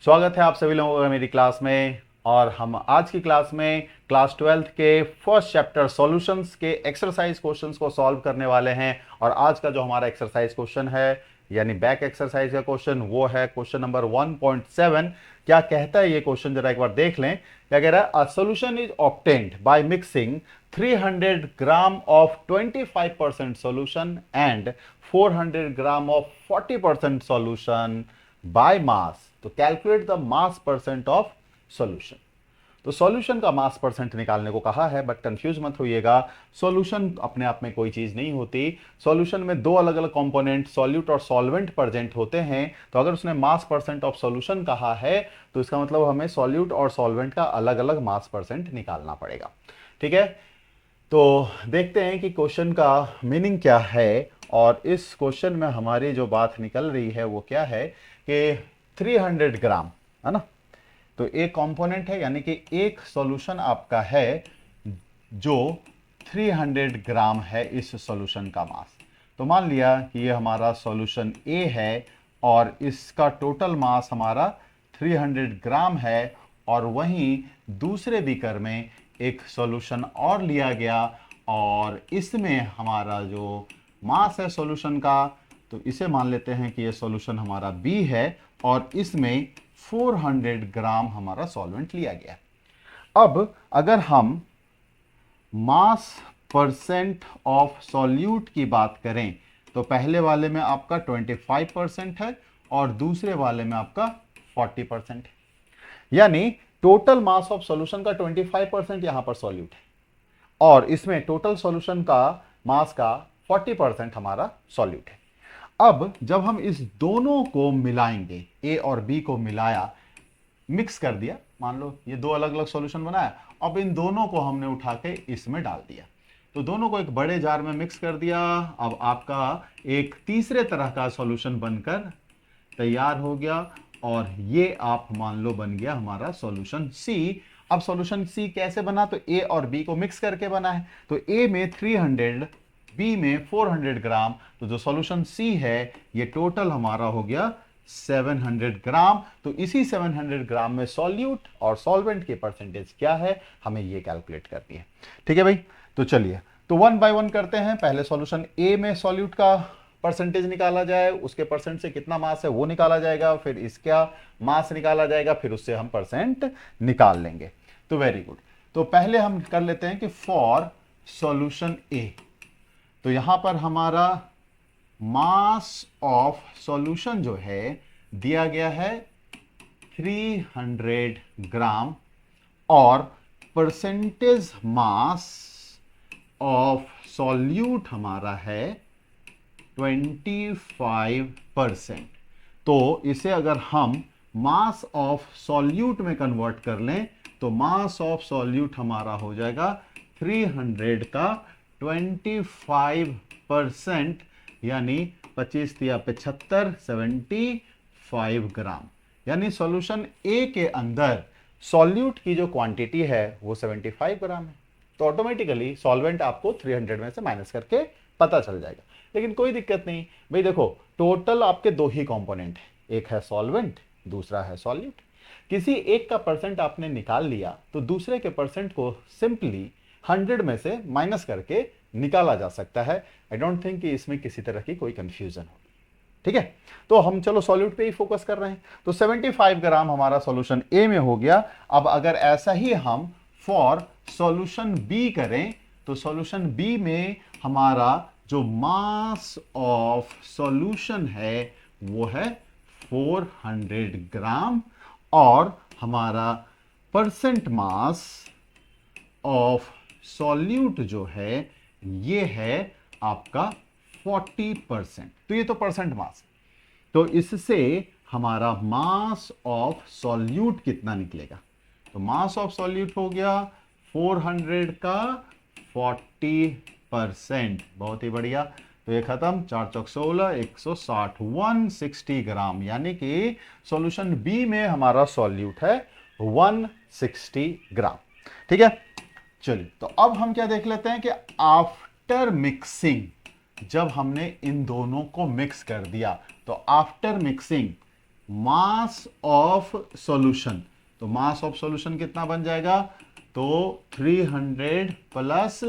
स्वागत है आप सभी लोगों का मेरी क्लास में। और हम आज की क्लास में क्लास 12th के फर्स्ट चैप्टर सॉल्यूशंस के एक्सरसाइज क्वेश्चंस को सॉल्व करने वाले हैं। और आज का जो हमारा एक्सरसाइज क्वेश्चन है यानी बैक एक्सरसाइज का क्वेश्चन वो है क्वेश्चन नंबर 1.7। क्या कहता है ये क्वेश्चन, जरा एक बार देख लें। क्या कह रहा है? A solution is obtained by mixing 300 gram of 25% solution and 400 gram of 40% solution by mass. तो calculate the mass percent of solution. तो सॉल्यूशन का मास परसेंट निकालने को कहा है, बट कंफ्यूज मत होइएगा। सॉल्यूशन अपने आप में कोई चीज नहीं होती। सॉल्यूशन में दो अलग अलग कंपोनेंट सॉल्यूट और सॉल्वेंट प्रेजेंट होते हैं। तो अगर उसने मास परसेंट ऑफ सॉल्यूशन कहा है तो इसका मतलब हमें सॉल्यूट और सॉल्वेंट का अलग अलग मास परसेंट निकालना पड़ेगा। ठीक है, तो देखते हैं कि क्वेश्चन का मीनिंग क्या है। और इस क्वेश्चन में हमारी जो बात निकल रही है वो क्या है कि 300 ग्राम है ना। तो एक कंपोनेंट है यानी कि एक सॉल्यूशन आपका है जो 300 ग्राम है इस सॉल्यूशन का मास। तो मान लिया कि ये हमारा सॉल्यूशन ए है और इसका टोटल मास हमारा 300 ग्राम है। और वहीं दूसरे बीकर में एक सॉल्यूशन और लिया गया और इसमें हमारा जो मास है सॉल्यूशन का, तो इसे मान लेते हैं कि ये सॉल्यूशन हमारा बी है और इसमें 400 ग्राम हमारा सॉल्वेंट लिया गया। अब अगर हम मास परसेंट ऑफ सॉल्यूट की बात करें तो पहले वाले में आपका 25% है और दूसरे वाले में आपका 40% है। यानी टोटल मास ऑफ सॉल्यूशन का 25% यहां पर सॉल्यूट है और इसमें टोटल सॉल्यूशन का मास का 40% हमारा सॉल्यूट है। अब जब हम इस दोनों को मिलाएंगे, ए और बी को मिलाया, मिक्स कर दिया, मान लो ये दो अलग अलग सॉल्यूशन बनाया, अब इन दोनों को हमने उठा के इसमें डाल दिया। तो दोनों को एक बड़े जार में मिक्स कर दिया। अब आपका एक तीसरे तरह का सॉल्यूशन बनकर तैयार हो गया और ये आप मान लो बन गया हमारा सॉल्यूशन सी। अब सॉल्यूशन सी कैसे बना? तो ए और बी को मिक्स करके बना है। तो ए में 300, बी में 400 ग्राम। तो जो सॉल्यूशन सी है ये टोटल हमारा हो गया 700 ग्राम। तो इसी 700 ग्राम में सॉल्यूट और सॉल्वेंट की परसेंटेज क्या है हमें ये कैलकुलेट करनी है। ठीक है भाई, तो चलिए तो वन बाय वन करते हैं। पहले सॉल्यूशन ए में सॉल्यूट का परसेंटेज निकाला जाए, उसके परसेंट से कितना मास है वो निकाला जाएगा, फिर इसका मास निकाला जाएगा, फिर उससे हम परसेंट निकाल लेंगे। तो वेरी गुड। तो पहले हम कर लेते हैं कि फॉर सॉल्यूशन ए, तो यहां पर हमारा मास ऑफ सॉल्यूशन जो है दिया गया है 300 ग्राम और परसेंटेज मास ऑफ सॉल्यूट हमारा है 25%। तो इसे अगर हम मास ऑफ सॉल्यूट में कन्वर्ट कर लें तो मास ऑफ सॉल्यूट हमारा हो जाएगा 300 का 25%, यानी 25 या 75, 75 ग्राम। यानी सॉल्यूशन ए के अंदर सॉल्यूट की जो क्वांटिटी है वो 75 ग्राम है। तो ऑटोमेटिकली सॉल्वेंट आपको 300 में से माइनस करके पता चल जाएगा। लेकिन कोई दिक्कत नहीं भाई, देखो टोटल आपके दो ही कंपोनेंट है, एक है सॉल्वेंट, दूसरा है सॉल्यूट। किसी एक का परसेंट आपने निकाल लिया तो दूसरे के परसेंट को सिंपली 100 में से माइनस करके निकाला जा सकता है। आई डोंट थिंक कि इसमें किसी तरह की कोई कंफ्यूजन होगी। ठीक है, तो हम चलो सॉल्यूट पे ही फोकस कर रहे हैं। तो 75 ग्राम हमारा सॉल्यूशन ए में हो गया। अब अगर ऐसा ही हम फॉर सॉल्यूशन बी करें तो सॉल्यूशन बी में हमारा जो मास ऑफ सॉल्यूशन है वो है 400 ग्राम और हमारा परसेंट मास ऑफ सॉल्यूट जो है ये है आपका 40%। तो ये तो परसेंट मास है, तो इससे हमारा मास ऑफ सॉल्यूट कितना निकलेगा? तो मास ऑफ सॉल्यूट हो गया 400 का 40%। बहुत ही बढ़िया। तो ये खत्म, 4 चौक 16, 160, 160 ग्राम। यानी कि सॉल्यूशन बी में हमारा सॉल्यूट है 160 ग्राम। ठीक है, चलिए तो अब हम क्या देख लेते हैं कि आफ्टर मिक्सिंग जब हमने इन दोनों को मिक्स कर दिया। तो after mixing mass of solution, तो मास ऑफ सॉल्यूशन कितना बन जाएगा, तो 300 plus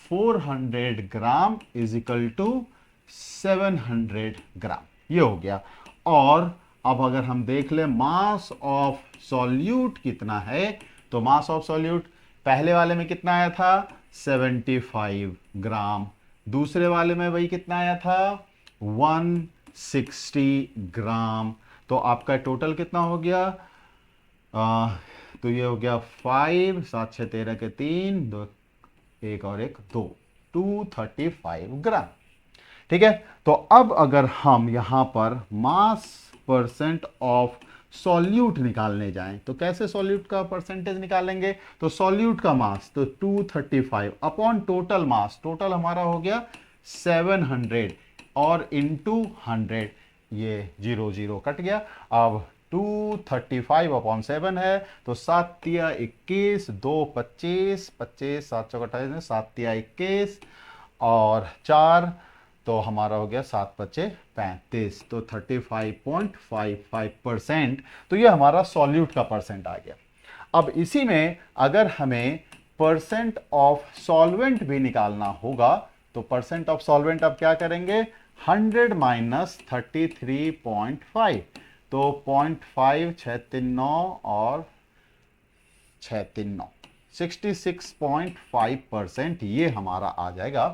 400 gram is equal to 700 gram, ये हो गया। और अब अगर हम देख ले मास ऑफ सॉल्यूट कितना है, तो मास ऑफ सॉल्यूट पहले वाले में कितना आया था, 75 ग्राम, दूसरे वाले में वही कितना आया था, 160 ग्राम। तो आपका टोटल कितना हो गया, तो ये हो गया 5 7 6 13 के 3 2 1 और 1 2 235 ग्राम। ठीक है। तो अब अगर हम यहां पर मास परसेंट ऑफ सॉल्यूट निकालने जाएं तो कैसे सॉल्यूट का परसेंटेज निकालेंगे, तो सॉल्यूट का मास तो 235 अपॉन टोटल मास, टोटल हमारा हो गया 700 और इंटू 100, ये 0 0 कट गया। अब 235 अपॉन 7 है, तो 7 तिया 21 2 25 25 7 चौक 28 7 तिया 21 और 4, तो हमारा हो गया 7 पच्चे 35, तो 35.55%। तो ये हमारा सॉल्यूट का परसेंट आ गया। अब इसी में अगर हमें परसेंट ऑफ सॉल्वेंट भी निकालना होगा, तो परसेंट ऑफ सॉल्वेंट अब क्या करेंगे, 100 माइनस 33.5, तो 0.5 639 और 639 66.5%, ये हमारा आ जाएगा